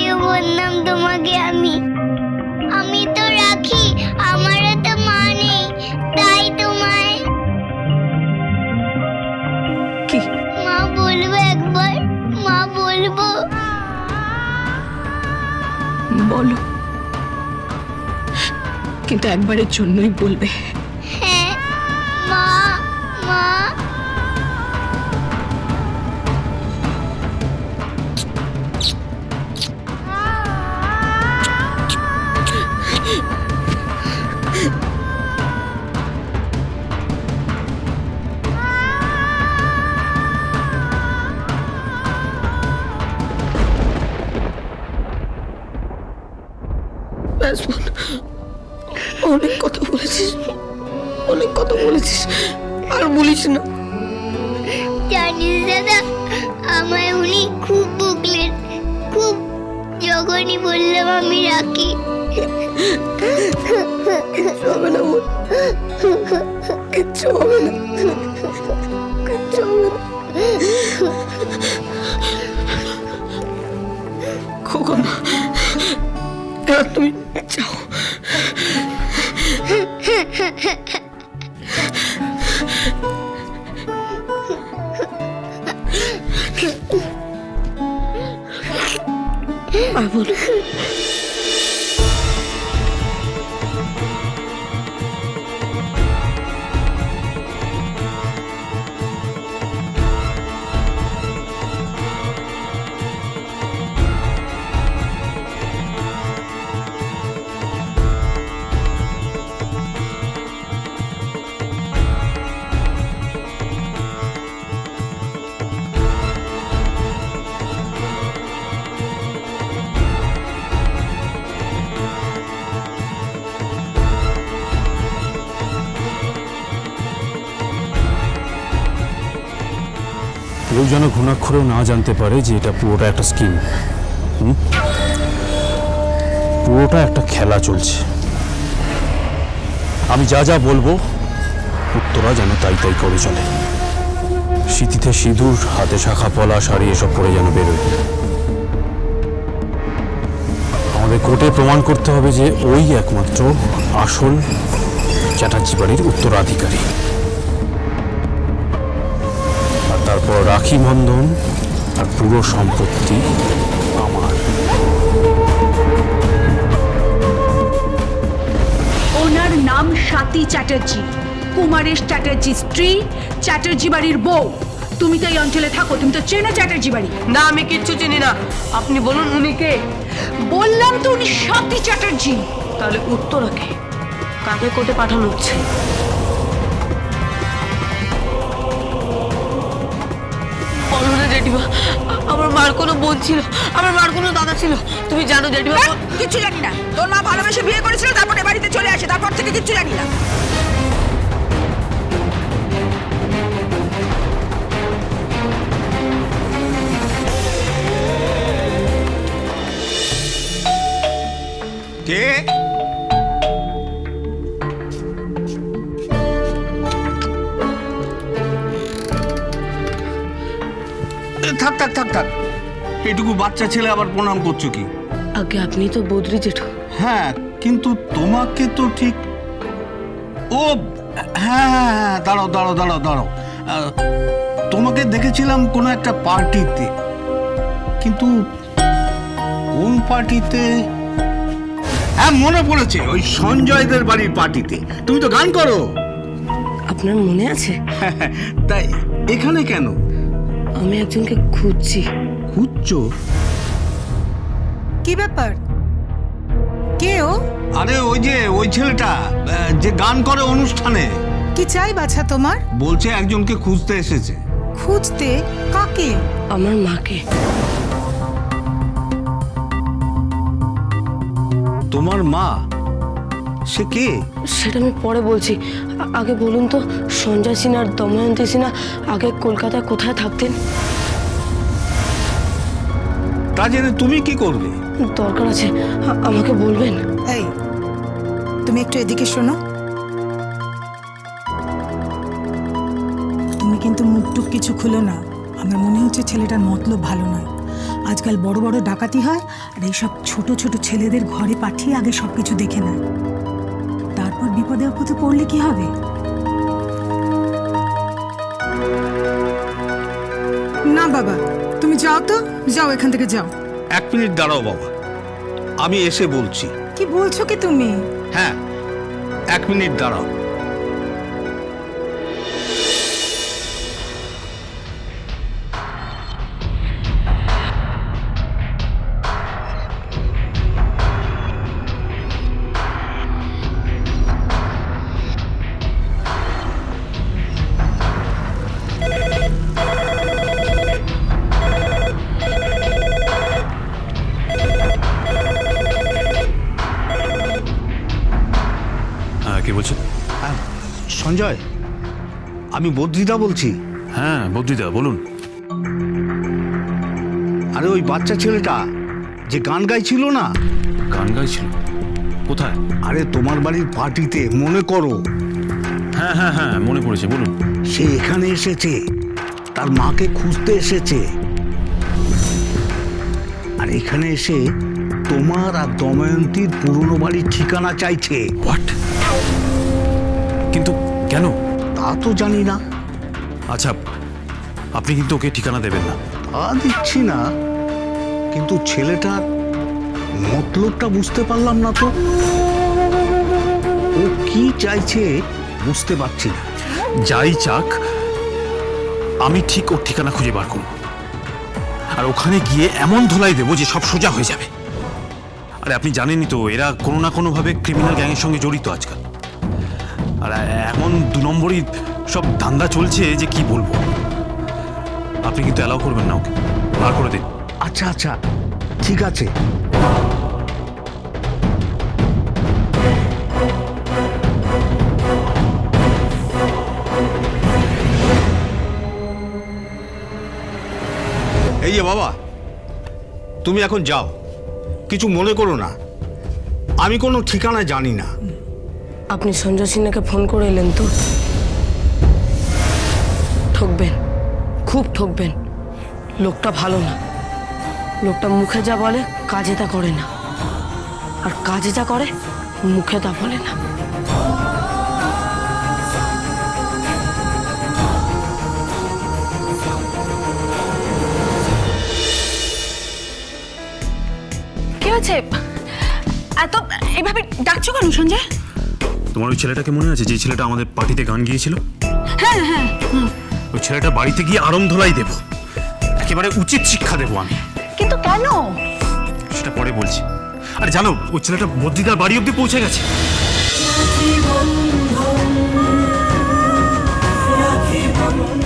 কেন বললাম তোমাকে আমি তো রাখি, আমারও তো মা নেই, তাই তোমায় কি মা বলবো একবার, মা বলবো। বলো, কিন্তু একবারের জন্যই বলবে। হ্যাঁ মা, মা। ব্যাস বল, অনেক কথা বলেছিস, অনেক কথা বলেছিস, আর বলিস না। জানিস দাদা, আমায় উনি খুব বকলেন, খুব, যখনই বললাম আমি রাখি। কিচ্ছু হবে না বোন, কিচ্ছু হবে না, কিচ্ছু হবে না। খোকন, এবার তুমি যাও। আর বলো, কেউ যেন ঘুণাক্ষরেও না জানতে পারে যে এটা পুরোটা একটা স্কিম, পুরোটা একটা খেলা চলছে। আমি যা যা বলবো উত্তরা যেন তাই তাই করে চলে। স্মৃতিতে সিঁদুর, হাতে শাখা পলা, শাড়ি এসব পরে যেন বেরোয়। আমাদের কোর্টে প্রমাণ করতে হবে যে ওই একমাত্র আসল চ্যাটার্জি বাড়ির উত্তরাধিকারী। তারপর রাখি বন্ধন আর পুরো সম্পত্তি আমার। ওনার নাম স্বাতী চ্যাটার্জি, কুমারেশ চ্যাটার্জি স্ত্রী, চ্যাটার্জি বাড়ির বউ। তুমি তো এই অঞ্চলে থাকো, তুমি তো চেনো চ্যাটার্জি বাড়ি। না, আমি কিচ্ছু চিনি না। আপনি বলুন উনি কে? বললাম তো উনি স্বাতী চ্যাটার্জি। তাহলে উত্তরাকে কাকে কোর্টে পাঠানো হচ্ছে? বলো না জেঠিমা, আমার মার কোনো বোন ছিল, আমার মার কোনো দাদা ছিল। তুমি জানো জেঠিমা? কিচ্ছু জানি না। তোর মা ভালোবেসে বিয়ে করেছিল, তারপরে বাড়িতে চলে আসে, তারপর থেকে কিচ্ছু জানি না। কে? থাক থাক থাক থাক, এটুকু বাচ্চা ছেলে আবার প্রণাম করছো কি? আগে আপনি তো বৌদ্রি জেঠু। হ্যাঁ, কিন্তু তোমাকে তো ঠিক, ও হ্যাঁ হ্যাঁ হ্যাঁ, দাঁড়াও দাঁড়াও দাঁড়াও দাঁড়াও, তোমাকে দেখেছিলাম কোনো একটা পার্টিতে, কিন্তু কোন পার্টিতে? হ্যাঁ মনে পড়েছে, ওই সঞ্জয়দের বাড়ির পার্টিতে। তুমি তো গান করো। আপনার মনে আছে? তাই এখানে কেন? আমি একজনকে খুঁজছি। খুঁজছো? কি ব্যাপার? কে ও? আরে ওই ছেলেটা যে গান করে অনুষ্ঠানে। কি চাই বাছা তোমার? বলছে একজনকে খুঁজতে এসেছে। খুঁজতে? কাকে? আমার মাকে। তোমার মা? সে কে? সেটা আমি পরে বলছি, আগে বলুন তো সঞ্জয় সিনহা আর দময়ন্তী সিনহা আগে কলকাতায় কোথায় থাকতেন? তা জেনে তুমি কি করবে? দরকার আছে, আমাকে বলবেন? এই, তুমি একটু এদিকে শোনো। তুমি কিন্তু মুখটুক কিছু খুলো না। আমার মনে হচ্ছে ছেলেটার মতলব ভালো নয়। আজকাল বড় বড় ডাকাতি হয়, আর এইসব ছোট ছোট ছেলেদের ঘরে পাঠিয়ে আগে সবকিছু দেখে নেয়, তারপর বিপদে আপদে পড়লে কি হবে? না বাবা, তুমি যাও তো, যাও এখান থেকে যাও। 1 মিনিট দাঁড়াও বাবা, আমি এসে বলছি। কি বলছো কি তুমি? হ্যাঁ, 1 মিনিট দাঁড়াও। হ্যাঁ, কে বলছেন? হ্যাঁ, সঞ্জয়, আমি বদ্রিদা বলছি। হ্যাঁ, বদ্রিদা বলুন। আরে ওই বাচ্চা ছেলেটা যে গান গাইছিল না, গান গাইছিল? কোথায়? আরে তোমার বাড়ির পার্টিতে, মনে করো। হ্যাঁ হ্যাঁ হ্যাঁ, মনে পড়েছে, বলুন। সে এখানে এসেছে, তার মাকে খুঁজতে এসেছে, আর এখানে এসে তোমার আর দময়ন্তীর পুরনো বাড়ির ঠিকানা চাইছে। হোয়াট? কিন্তু কেন? তা তো জানি না। আচ্ছা, আপনি কিন্তু ওকে ঠিকানা দেবেন না। তা দিচ্ছি না, কিন্তু ছেলেটার মতলবটা বুঝতে পারলাম না তো। ও কি চাইছে বুঝতে পারছি না। যাই চাক, আমি ঠিক ওর ঠিকানা খুঁজে বার করব, আর ওখানে গিয়ে এমন ধোলাই দেবো যে সব সোজা হয়ে যাবে। আরে আপনি জানেনই তো, এরা কোনো না কোনোভাবে ক্রিমিনাল গ্যাংয়ের সঙ্গে জড়িত আজকাল। আর এমন 2 নম্বরই সব ধান্দা চলছে যে কি বলবো। আপনি কিন্তু অ্যালাউ করবেন না ওকে, বার করে দিন। আচ্ছা আচ্ছা, ঠিক আছে। এই যে বাবা, তুমি এখন যাও, কিছু মনে করো না। আমি কোনো ঠিকানা জানি না। আপনি সঞ্জয় সিনহাকে ফোন করে এলেন তো? ঠকবেন, খুব ঠকবেন। লোকটা ভালো না। লোকটা মুখে যা বলে কাজে তা করে না, আর কাজে যা করে মুখে তা বলে না। কি হয়েছে? এত এইভাবে ডাকছো কেন সঞ্জয়? তোমার ওই ছেলেটাকে মনে আছে, যে ছেলেটা আমাদের পার্টিতে গান গিয়েছিল? হ্যাঁ হ্যাঁ, ওই ছেলেটা বাড়িতে গিয়ে আরম ধোলাই দেব, একেবারে উচিত শিক্ষা দেবো আমি। কিন্তু কেন? সেটা পরে বলছি। আরে জানো, ওই ছেলেটা বদ্রিদার বাড়ি অব্দি পৌঁছে গেছে। রাখি বন্ধন